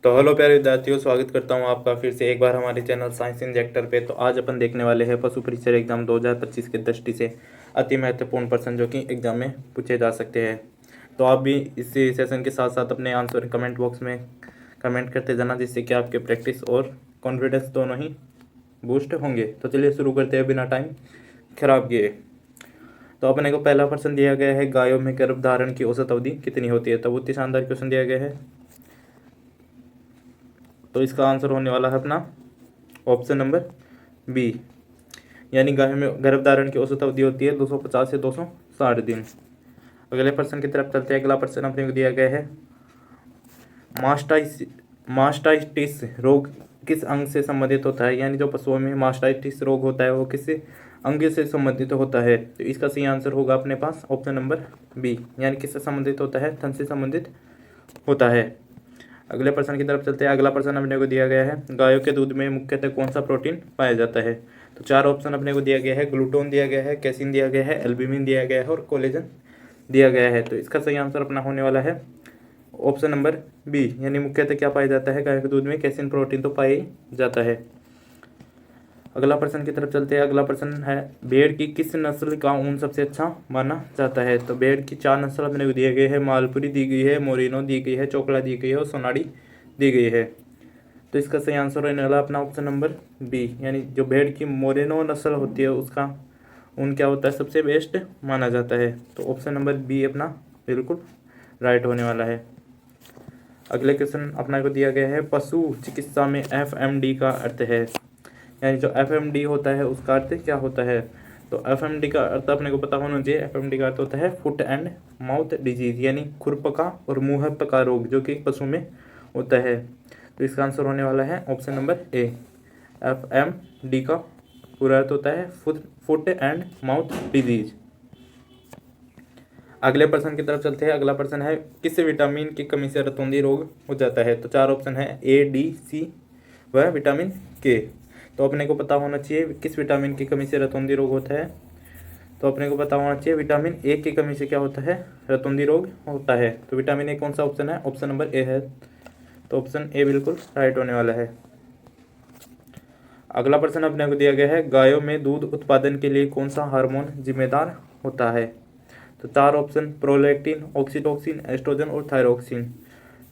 तो हेलो प्यारे विद्यार्थियों, स्वागत करता हूं आपका फिर से एक बार हमारे चैनल साइंस इंजेक्टर पे। तो आज अपन देखने वाले हैं पशु परीक्षण एग्जाम 2025 के दृष्टि से अति महत्वपूर्ण प्रश्न जो कि एग्जाम में पूछे जा सकते हैं। तो आप भी इस सेशन के साथ साथ अपने आंसर कमेंट बॉक्स में कमेंट करते जाना, जिससे कि आपके प्रैक्टिस और कॉन्फिडेंस दोनों ही बूस्ट होंगे। तो चलिए शुरू करते हैं बिना टाइम खराब किए। तो अपने को पहला प्रश्न दिया गया है, गायों में गर्भधारण की औसत अवधि कितनी होती है। तो बहुत ही शानदार क्वेश्चन दिया गया है। तो इसका आंसर होने वाला है अपना ऑप्शन नंबर बी, यानी गाय में गर्भधारण की औसत अवधि होती है 250 से 260 दिन। अगले प्रश्न की तरफ चलते हैं। अगला प्रश्न अपने को दिया गया है, मास्टाइस मास्टाइटिस रोग किस अंग से संबंधित होता है। यानी जो पशुओं में मास्टाइटिस रोग होता है वो किस अंग से संबंधित होता है। तो इसका सही आंसर होगा अपने पास ऑप्शन नंबर बी, यानी किससे संबंधित होता है, थन से संबंधित होता है। अगले प्रश्न की तरफ चलते हैं। अगला प्रश्न अपने को दिया गया है, गायों के दूध में मुख्यतः कौन सा प्रोटीन पाया जाता है। तो चार ऑप्शन अपने को दिया गया है, ग्लूटोन दिया गया है, कैसिन दिया गया है, एल्ब्यूमिन दिया गया है और कोलेजन दिया गया है। तो इसका सही आंसर अपना होने वाला है ऑप्शन नंबर बी, यानी मुख्यतः क्या पाया जाता है, गाय के दूध में कैसिन प्रोटीन तो पाया जाता है। अगला प्रश्न की तरफ चलते हैं। अगला प्रश्न है, भेड़ की किस नस्ल का ऊन सबसे अच्छा माना जाता है। तो भेड़ की चार नस्ल अपने को दिए गए हैं, मालपुरी दी गई है, मोरिनो दी गई है, चोकला दी गई है और सोनाड़ी दी गई है। तो इसका सही आंसर रहने वाला अपना ऑप्शन नंबर बी, यानी जो भेड़ की मोरिनो नस्ल होती है उसका ऊन क्या होता है, सबसे बेस्ट माना जाता है। तो ऑप्शन नंबर बी अपना बिल्कुल राइट होने वाला है। अगले क्वेश्चन अपना को दिया गया है, पशु चिकित्सा में FMD का अर्थ है। यानी जो FMD होता है उसका अर्थ क्या होता है। तो FMD का अर्थ अपने को पता होना चाहिए। FMD का अर्थ होता है फुट एंड माउथ डिजीज, यानी खुरपका और मुंह पका रोग जो कि पशु में होता है। तो इसका आंसर होने वाला है ऑप्शन नंबर ए। FMD का पूरा अर्थ होता है फुट एंड माउथ डिजीज। अगले प्रश्न की तरफ चलते हैं। अगला प्रश्न है, किस विटामिन की कमी से रतौंधी रोग हो जाता है। तो चार ऑप्शन है, A, D, C व विटामिन के। तो अपने को पता होना चाहिए किस विटामिन की कमी से रतौंधी रोग होता है। तो अपने को पता होना चाहिए विटामिन ए की कमी से क्या होता है, रतौंधी रोग होता है। तो विटामिन ए कौन सा ऑप्शन है, ऑप्शन नंबर ए है। तो ऑप्शन ए बिल्कुल राइट होने वाला है। अगला प्रश्न अपने को दिया गया है, गायों में दूध उत्पादन के लिए कौन सा हार्मोन जिम्मेदार होता है। तो चार ऑप्शन, प्रोलैक्टिन, ऑक्सीटोसिन, एस्ट्रोजन और थायरोक्सिन।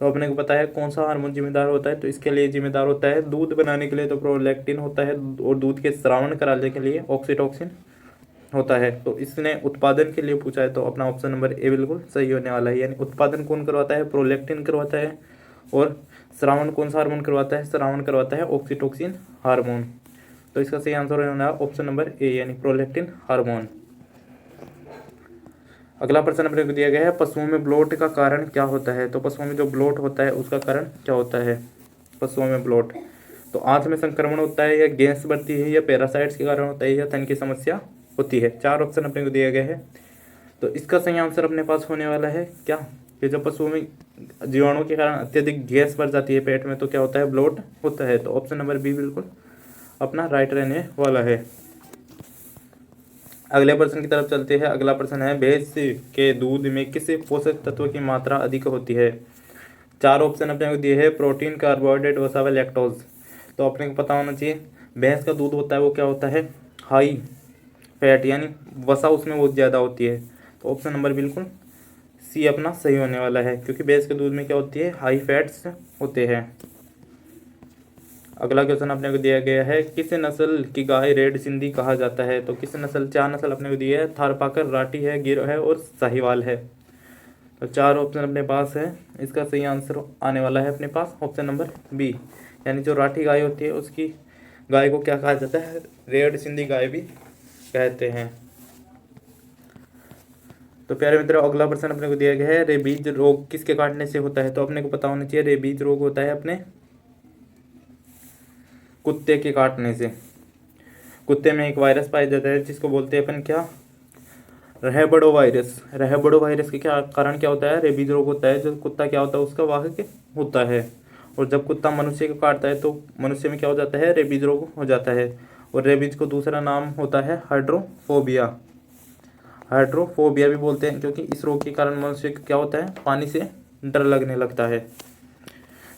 तो अपने को पता है कौन सा हार्मोन जिम्मेदार होता है। तो इसके लिए जिम्मेदार होता है दूध बनाने के लिए तो प्रोलैक्टिन होता है, और दूध के स्रावन कराने के लिए ऑक्सीटोसिन होता है। तो इसने उत्पादन के लिए पूछा है, तो अपना ऑप्शन नंबर ए बिल्कुल सही होने वाला है। यानी उत्पादन कौन करवाता है, प्रोलैक्टिन करवाता है, और स्रावन कौन सा हार्मोन करवाता है, स्रावन करवाता है ऑक्सीटोसिन हार्मोन। तो इसका सही आंसर होने वाला ऑप्शन नंबर ए, यानी प्रोलैक्टिन हार्मोन। अगला प्रश्न अपने को दिया गया है, पशुओं में ब्लोट का कारण क्या होता है। तो पशुओं में जो ब्लोट होता है उसका कारण क्या होता है। पशुओं में ब्लोट तो आंत में संक्रमण होता है, या गैस बढ़ती है, या पैरासाइट्स के कारण होता है, या थन की समस्या होती है। चार ऑप्शन अपने को दिए गए हैं। तो इसका सही आंसर अपने पास होने वाला है क्या, कि जब पशुओं में जीवाणु के कारण अत्यधिक गैस बढ़ जाती है पेट में तो क्या होता है, ब्लोट होता है। तो ऑप्शन नंबर बी बिल्कुल अपना राइट रहने वाला है। अगले प्रश्न की तरफ चलते हैं। अगला प्रश्न है, भैंस के दूध में किस पोषक तत्व की मात्रा अधिक होती है। चार ऑप्शन अपने को दिए हैं, प्रोटीन, कार्बोहाइड्रेट, वसा व लैक्टोज। तो अपने को पता होना चाहिए भैंस का दूध होता है वो क्या होता है, हाई फैट, यानी वसा उसमें बहुत ज़्यादा होती है। तो ऑप्शन नंबर बिल्कुल सी अपना सही होने वाला है, क्योंकि भैंस के दूध में क्या होती है, हाई फैट्स होते हैं। अगला क्वेश्चन अपने को दिया गया है, किस नस्ल की गाय रेड सिंधी कहा जाता है। तो किस नस्ल, चार नस्ल अपने को दिए है, थारपाकर, राठी है, गिर है और साहिवाल है। तो चार ऑप्शन अपने पास है। इसका सही आंसर आने वाला है अपने पास ऑप्शन नंबर बी, यानी जो राठी गाय होती है उसकी गाय को क्या कहा जाता है, रेड सिंधी गाय भी कहते हैं। तो प्यारे मित्रों, अगला प्रश्न अपने को दिया गया है, रेबीज रोग किसके काटने से होता है। तो अपने को पता होना चाहिए रेबीज रोग होता है अपने कुत्ते के काटने से। कुत्ते में एक वायरस पाया जाता है जिसको बोलते हैं अपन क्या, रहबड़ो वायरस। रहबड़ो वायरस के क्या कारण क्या होता है, रेबीज रोग होता है। जो कुत्ता क्या होता है उसका वाहक होता है, और जब कुत्ता मनुष्य को काटता है तो मनुष्य में क्या हो जाता है, रेबीज रोग हो जाता है। और रेबीज को दूसरा नाम होता है हाइड्रोफोबिया। हाइड्रोफोबिया भी बोलते हैं, क्योंकि इस रोग के कारण मनुष्य को क्या होता है, पानी से डर लगने लगता है।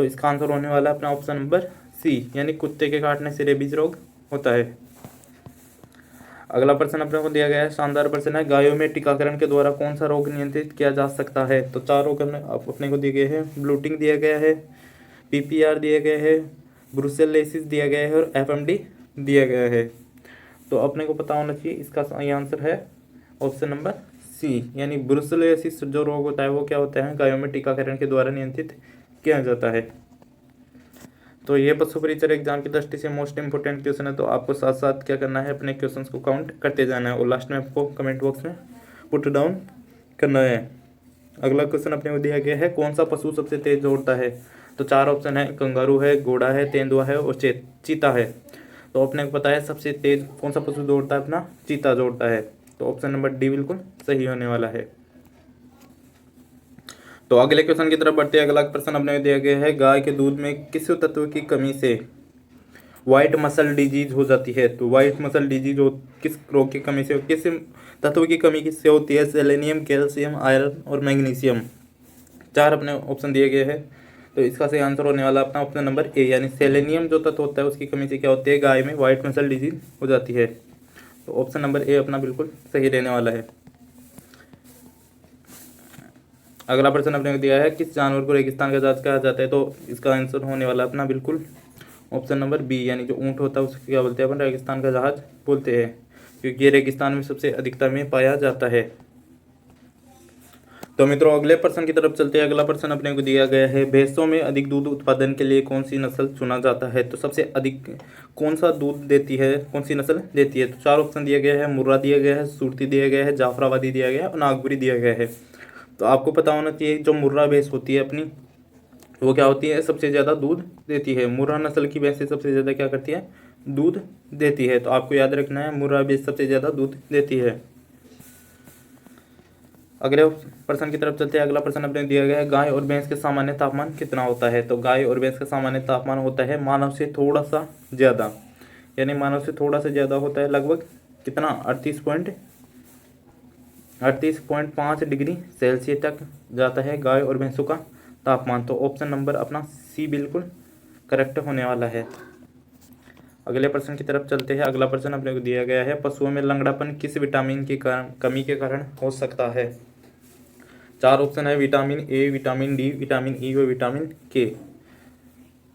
तो इसका आंसर होने वाला है अपना ऑप्शन नंबर सी, यानी कुत्ते के काटने से रेबीज रोग होता है। अगला प्रश्न अपने को दिया गया है, शानदार प्रश्न है, गायों में टीकाकरण के द्वारा कौन सा रोग नियंत्रित किया जा सकता है? तो 4 रोग अपने को दिए गए हैं। ब्लूटिंग दिया गया है, पीपीआर दिया गया है, ब्रुसेलोसिस दिया गया है और एफएमडी दिया गया है। तो अपने को पता होना चाहिए, इसका सही आंसर है ऑप्शन नंबर सी, यानी ब्रुसेलोसिस जो रोग होता है वो क्या होता है, गायों में टीकाकरण के द्वारा नियंत्रित किया जाता है। तो ये पशु परिचर एग्जाम की दृष्टि से मोस्ट इंपोर्टेंट क्वेश्चन है। तो आपको साथ साथ क्या करना है, अपने क्वेश्चंस को काउंट करते जाना है और लास्ट में आपको कमेंट बॉक्स में पुट डाउन करना है। अगला क्वेश्चन अपने को दिया गया है, कौन सा पशु सबसे तेज दौड़ता है? तो 4 ऑप्शन है, कंगारू है, घोड़ा है, तेंदुआ है और चीता है। तो अपने को पता है सबसे तेज कौन सा पशु दौड़ता है, अपना चीता दौड़ता है। तो ऑप्शन नंबर डी बिल्कुल सही होने वाला है। तो अगले क्वेश्चन की तरफ बढ़ते हैं। अगला प्रश्न अपने दिया गया है, गाय के दूध में किस तत्व की कमी से व्हाइट मसल डिजीज हो जाती है? तो व्हाइट मसल डिजीज किस रोग की कमी से, किस तत्व की कमी किससे होती है? सेलेनियम, कैल्शियम, आयरन और मैग्नीशियम। 4 अपने ऑप्शन दिए गए हैं। तो इसका सही आंसर होने वाला अपना ऑप्शन नंबर ए, यानी सेलेनियम जो तत्व होता है उसकी कमी से क्या होती है, गाय में व्हाइट मसल डिजीज हो जाती है। तो ऑप्शन नंबर ए अपना बिल्कुल सही रहने वाला है। अगला प्रश्न अपने को दिया है, किस जानवर को रेगिस्तान का जहाज कहा जाता है? तो इसका आंसर होने वाला अपना बिल्कुल ऑप्शन नंबर बी, यानी जो ऊँट होता है उसको क्या बोलते हैं अपन, रेगिस्तान का जहाज बोलते हैं, क्योंकि ये रेगिस्तान में सबसे अधिकता में पाया जाता है। तो मित्रों अगले प्रश्न की तरफ चलते हैं। अगला प्रश्न अपने को दिया गया है, भैंसों में अधिक दूध उत्पादन के लिए कौन सी नस्ल चुना जाता है? तो सबसे अधिक कौन सा दूध देती है, कौन सी नस्ल देती है? तो 4 ऑप्शन दिया गया है, मुर्रा दिया गया है, सुरती दिया गया है, जाफराबादी दिया गया है और नागपुरी दिया गया है। तो आपको पता होना चाहिए, जो मुर्रा भैंस होती है अपनी, वो क्या होती है, सबसे ज़्यादा दूध देती है। मुर्रा नस्ल की भैंसें सबसे ज़्यादा क्या करती है, दूध देती है। तो आपको याद रखना है, मुर्रा भैंस सबसे ज़्यादा दूध देती है। अगले प्रश्न की तरफ चलते हैं। अगला प्रश्न अपने दिया गया है, गाय और भैंस के सामान्य तापमान कितना होता है? तो गाय और भैंस का सामान्य तापमान होता है मानव से थोड़ा सा ज़्यादा, यानी मानव से थोड़ा सा ज़्यादा होता है, लगभग कितना, 38.5 डिग्री सेल्सियस तक जाता है गाय और भैंसों का तापमान। तो ऑप्शन नंबर अपना सी बिल्कुल करेक्ट होने वाला है। अगले प्रश्न की तरफ चलते हैं। अगला प्रश्न अपने को दिया गया है, पशुओं में लंगड़ापन किस विटामिन की कमी के कारण हो सकता है? 4 ऑप्शन है, vitamin A, vitamin D, vitamin E और विटामिन के।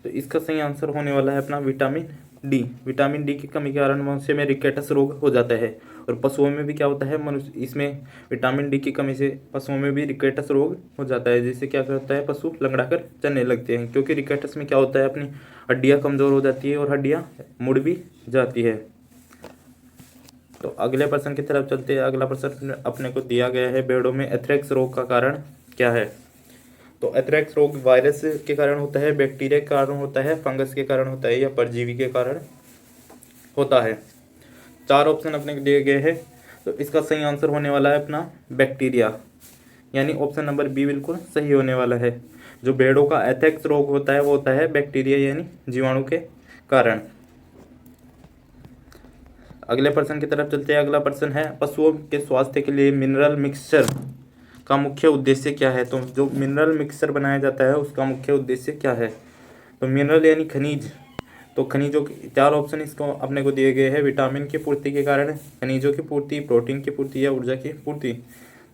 तो इसका सही आंसर होने वाला है अपना विटामिन डी। विटामिन डी की कमी के कारण मनुष्य में रिकेटस रोग हो जाता है और पशुओं में भी क्या होता है, मनुष्य इसमें विटामिन डी की कमी से पशुओं में भी रिकेटस रोग हो जाता है, जिससे क्या होता है, पशु लंगड़ा कर चलने लगते हैं, क्योंकि रिकेटस में क्या होता है, अपनी हड्डियाँ कमज़ोर हो जाती है और हड्डियाँ मुड़ भी जाती है। तो अगले प्रश्न की तरफ चलते हैं। अगला प्रश्न अपने को दिया गया है, भेड़ों में एथ्रेक्स रोग का कारण क्या है? तो एथ्रेक्स रोग वायरस के कारण होता है, बैक्टीरिया के कारण होता है, फंगस के कारण होता है या परजीवी के कारण होता है। 4 ऑप्शन अपने को दिए गए हैं। तो इसका सही आंसर होने वाला है अपना बैक्टीरिया, यानी ऑप्शन नंबर बी बिल्कुल सही होने वाला है। जो भेड़ों का एथ्रेक्स रोग होता है वो होता है बैक्टीरिया यानी जीवाणु के कारण। अगले प्रश्न की तरफ चलते हैं। अगला प्रश्न है, पशुओं के स्वास्थ्य के लिए मिनरल मिक्सचर का मुख्य उद्देश्य क्या है? तो जो मिनरल मिक्सचर बनाया जाता है उसका मुख्य उद्देश्य क्या है? तो मिनरल यानी खनिज। तो खनिजों के 4 ऑप्शन इसको अपने को दिए गए हैं, विटामिन की पूर्ति के कारण, खनिजों की पूर्ति, प्रोटीन की पूर्ति या ऊर्जा की पूर्ति।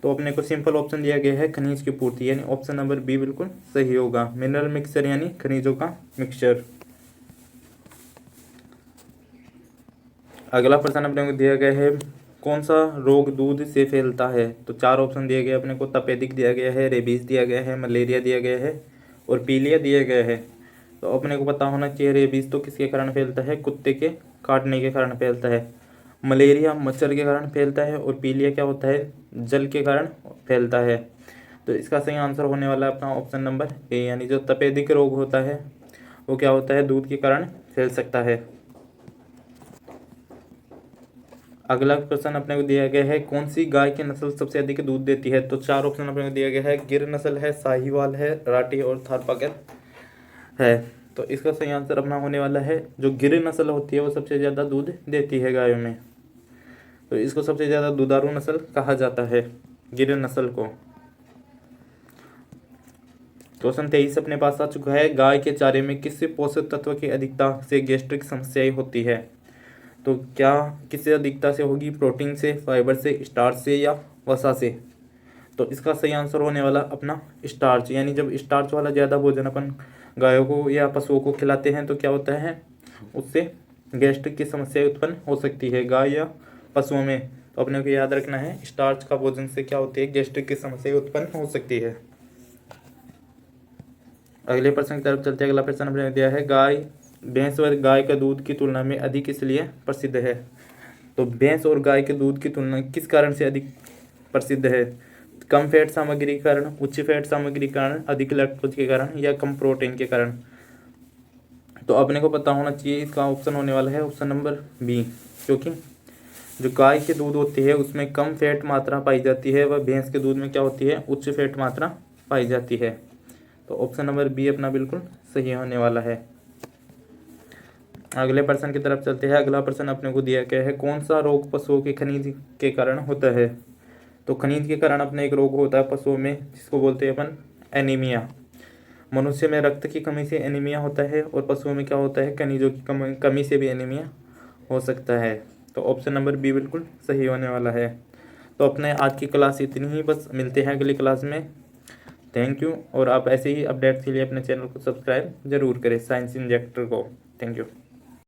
तो अपने को सिंपल ऑप्शन दिया गया है खनिज की पूर्ति, यानी ऑप्शन नंबर बी बिल्कुल सही होगा। मिनरल मिक्सचर यानी खनिजों का मिक्सचर। अगला प्रश्न अपने को दिया गया है, कौन सा रोग दूध से फैलता है? तो 4 ऑप्शन दिए गए अपने को, तपेदिक दिया गया है, रेबीज दिया गया है, मलेरिया दिया गया है और पीलिया दिया गया है। तो अपने को पता होना चाहिए, रेबीज तो किसके कारण फैलता है, कुत्ते के काटने के कारण फैलता है, मलेरिया मच्छर के कारण फैलता है और पीलिया क्या होता है, जल के कारण फैलता है। तो इसका सही आंसर होने वाला है अपना ऑप्शन नंबर ए, यानी जो तपेदिक रोग होता है वो क्या होता है, दूध के कारण फैल सकता है। अगला क्वेश्चन अपने को दिया गया है, कौन सी गाय की नस्ल सबसे अधिक दूध देती है? तो 4 ऑप्शन अपने को दिया गया है, गिर नस्ल है, साहिवाल है, राठी और थारपाकर है। तो इसका सही आंसर अपना होने वाला है, जो गिर नस्ल होती है वो सबसे ज़्यादा दूध देती है गायों में। तो इसको सबसे ज़्यादा दुधारू नस्ल कहा जाता है, गिर नस्ल को। क्वेश्चन 23 अपने पास आ चुका है, गाय के चारे में किस पोषक तत्व की अधिकता से गैस्ट्रिक समस्याएं होती है? तो क्या किस अधिकता से होगी? प्रोटीन से, फाइबर से, स्टार्च से या वसा से? तो इसका सही आंसर होने वाला अपना स्टार्च, यानी जब स्टार्च वाला ज़्यादा भोजन अपन गायों को या पशुओं को खिलाते हैं तो क्या होता है, उससे गैस्ट्रिक की समस्या उत्पन्न हो सकती है गाय या पशुओं में। तो अपने को याद रखना है, स्टार्च का भोजन से क्या होती है, गैस्ट्रिक की समस्या उत्पन्न हो सकती है। अगले प्रश्न की तरफ चलते हैं। अगला प्रश्न हमने दिया है, भैंस और गाय का दूध की तुलना में अधिक इसलिए प्रसिद्ध है? तो भैंस और गाय के दूध की तुलना किस कारण से अधिक प्रसिद्ध है? कम फैट सामग्री के कारण, उच्च फैट सामग्री के कारण, अधिक लैक्टोज के कारण या कम प्रोटीन के कारण? तो अपने को पता होना चाहिए, इसका ऑप्शन होने वाला है ऑप्शन नंबर बी, क्योंकि जो गाय के दूध होती है उसमें कम फैट मात्रा पाई जाती है, वह भैंस के दूध में क्या होती है, उच्च फैट मात्रा पाई जाती है। तो ऑप्शन नंबर बी अपना बिल्कुल सही होने वाला है। अगले प्रश्न की तरफ चलते हैं। अगला प्रश्न अपने को दिया गया है, कौन सा रोग पशुओं के खनिज के कारण होता है? तो खनिज के कारण अपने एक रोग होता है पशुओं में, जिसको बोलते हैं अपन एनीमिया। मनुष्य में रक्त की कमी से एनीमिया होता है और पशुओं में क्या होता है, खनिजों की कमी से भी एनीमिया हो सकता है। तो ऑप्शन नंबर बी बिल्कुल सही होने वाला है। तो अपने आज की क्लास इतनी ही, बस मिलते हैं अगली क्लास में। Thank you. और आप ऐसे ही अपडेट्स के लिए अपने चैनल को सब्सक्राइब जरूर करें, साइंस इंजेक्टर को। Thank you.